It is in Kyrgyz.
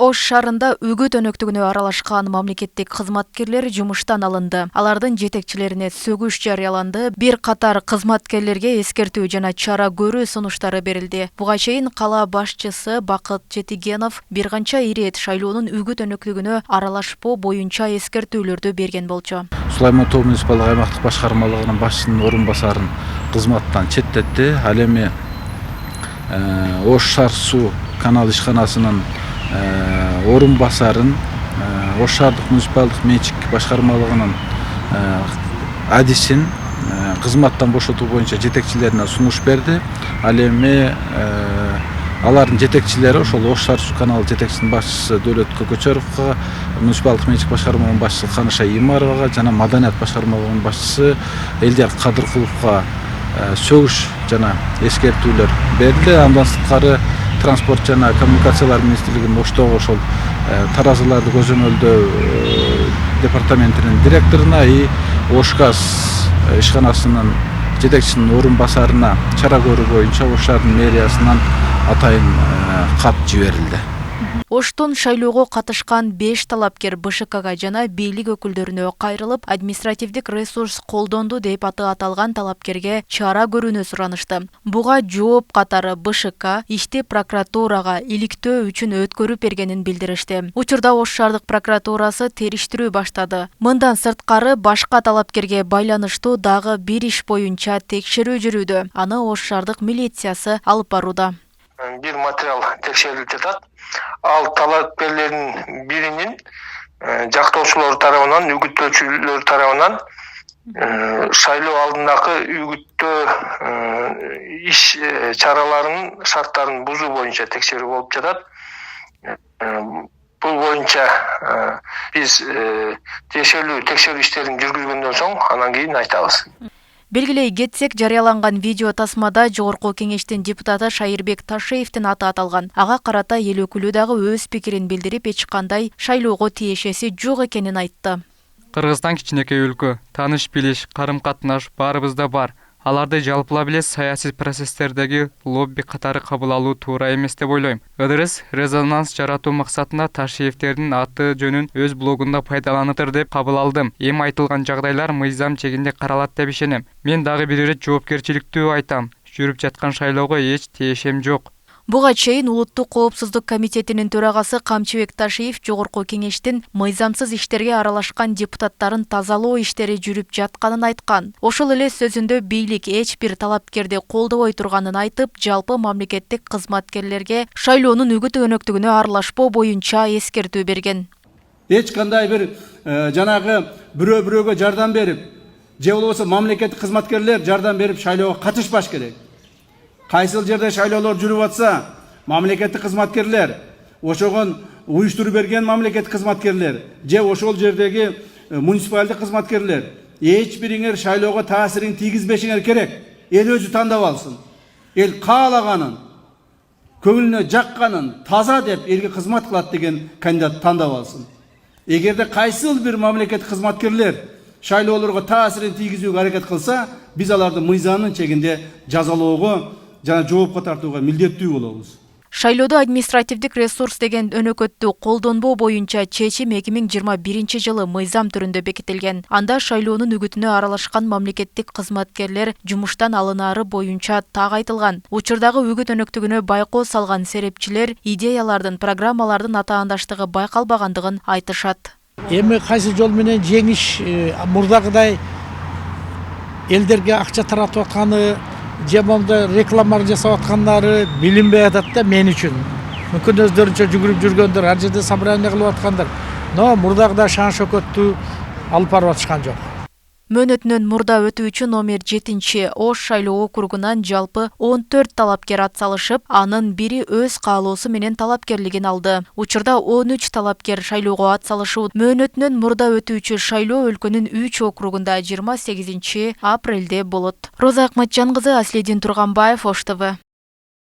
Ош шаарында үгүт өнөктүгүнө аралашкан мамлекеттик кызматкерлер жумуштан алынды. Алардын жетекчилерине сөгүш жарыяланды. Бир катар кызматкерлерге эскертүү жана чара көрүү сунуштары берилди. Буга чейин кала башчысы Бакыт Жетигенов бир канча ирет шайлоонун үгүт өнөктүгүнө аралашпоо боюнча эскертүүлөрдү берген болчу. Сулайман Тоо муниципалдык аймактык башкармалыгынын башчысынын орун басарын кызматтан четтетти. Ал эми Ош шаар суу канал ишканасынын орун басарын Ош шаардык муниципалдык менчик башкармалыгынын адисин кызматтан бошотуу боюнча жетекчилерине сунуш берди. Ал эми алардын жетекчилери ошол Ош шаар суу каналы жетекчисинин башчысы Дөөлөт Көкөчөрөвгө, муниципалдык менчик башкармалыгынын башчысы Каныша Имаровага жана маданият башкармалыгынын башчысы Элдияр Кадыркуловго сөгүш жана эскертүүлөр берилди. Андан сырткары транспорт жана коммуникациялар министрлигинин Оштогу ошол таразыларды көзөмөлдөө департаментинин директоруна и Ош газ ишканасынын жетекчисинин орун басарына чара көрүү боюнча Ош шаарынын мэриясынан атайын кат жиберилди. Оштон шайлоого катышкан 5 талапкер БШКга жана бийлик өкүлдөрүнө кайрылып, административдик ресурс колдонду деп аты аталган талапкерге чара көрүүнү суранышты. Буга жооп катары БШК ишти прокуратурага иликтөө үчүн өткөрүп бергенин билдиришти. Учурда Ош шаардык прокуратурасы териштирүү баштады. Мындан сырткары башка талапкерге байланыштуу дагы бир иш боюнча текшерүү жүрүүдө. Аны Ош шаардык милициясы алып барууда. Bir материал текшерилип жатат. Ал талапкерлердин биринин жактоочулор тарабынан, үгүттөөчүлөр тарабынан шайлоо алдындагы үгүттөө иш чараларынын шарттарын бузуу боюнча текшерүү болуп жатат. Бул боюнча биз текшерүү иштерин жүргүзгөндөн соң анан кийин айтабыз. Белгилей кетсек, жарыяланган видео тасмада жогорку кеңештин депутаты Шайырбек Ташеевдин аты аталган. Ага карата эл өкүлү дагы өз пикирин билдирип, эч кандай шайлоого тиешеси жок экенин айтты. Кыргызстан кичинекей өлкө, тааныш билиш, карым-катнаш баарыбызда бар. Аларды жалпылап эле саясий процесстердеги лобби катары кабыл алуу туура эмес деп ойлойм. Ыдырыс резонанс жаратуу максатында Ташиевдердин аты жөнүн өз блогунда пайдаланыптыр деп кабыл алдым. Эми айтылган жагдайлар мыйзам чегинде каралат деп ишенем. Мен дагы бир ирет жоопкерчиликтүү айтам. Жүрүп жаткан шайлоого эч тиешем жок. Буга чейин Улуттук коопсуздук комитетинин төрагасы Камчыбек Ташиев жогорку кеңештин мыйзамсыз иштерге аралашкан депутаттарын тазалоо иштери жүрүп жатканын айткан. Ошол эле сөзүндө бийлик эч бир талапкерди колдобой турганын айтып, жалпы мамлекеттик кызматкерлерге шайлоонун үгүт өнөктүгүнө аралашпоо боюнча эскертүү берген. Эч кандай бир жанагы бирөө-бирөөгө жардам берип, же болбосо мамлекеттик кызматкерлер жардам берип шайлоого катышпаш керек. Кайсыл жерде шайлоолор жүрүп атса, мамлекеттик кызматкерлер, ошогон уюштуруп берген мамлекеттик кызматкерлер, же ошол жердеги муниципалдык кызматкерлер, эч бириңер шайлоого таасирин тийгизбешиңер керек. Эл өзү тандап алсын. Эл каалаганын, көңүлүнө жакканын таза деп элге кызмат кылат деген кандидат тандап алсын. Эгерде кайсыл бир мамлекеттик кызматкерлер шайлоолорго таасирин тийгизүүгө аракет кылса, биз аларды мыйзамдын чегинде жазалоого жана жоопко тартууга милдеттүү болобуз. Шайлоодо административдик ресурс деген өнөкөттү колдонбоо боюнча чечим 2021 жылы мыйзам түрүндө бекитилген. Анда шайлоонун үгүтүнө аралашкан мамлекеттик кызматкерлер жумуштан алынаары боюнча так айтылган. Учурдагы үгүт өнөктүгүнө байкоо салган серепчилер идеялардын, программалардын атаандаштыгы байкалбагандыгын айтышат. Эми кайсы жол менен жеңиш мурдагыдай элдерге акча таратып атканы, же болбосо рекламалар жасап аткандары билинбей атат да мен үчүн. Мүмкүн өздөрүнчө жүгүрүп жүргөндөр, ар жерде собрание кылып аткандар. Но мурдагыдай шаан шөкөттү алып барып атышкан жок. Мөөнөтүнөн мурда өтүүчү номер 7 Ош шайлоо округунан жалпы 14 талапкер атсалышып, анын бири өз каалоосу менен талапкерлигин алды. Учурда 13 талапкер шайлоого атсалышуу мөөнөтүнөн мурда өтүүчү шайлоо өлкөнүн 3 округунда 28 апрелде болот. Роза Акматжан кызы, Аслидин Турганбаев, Ош ТВ.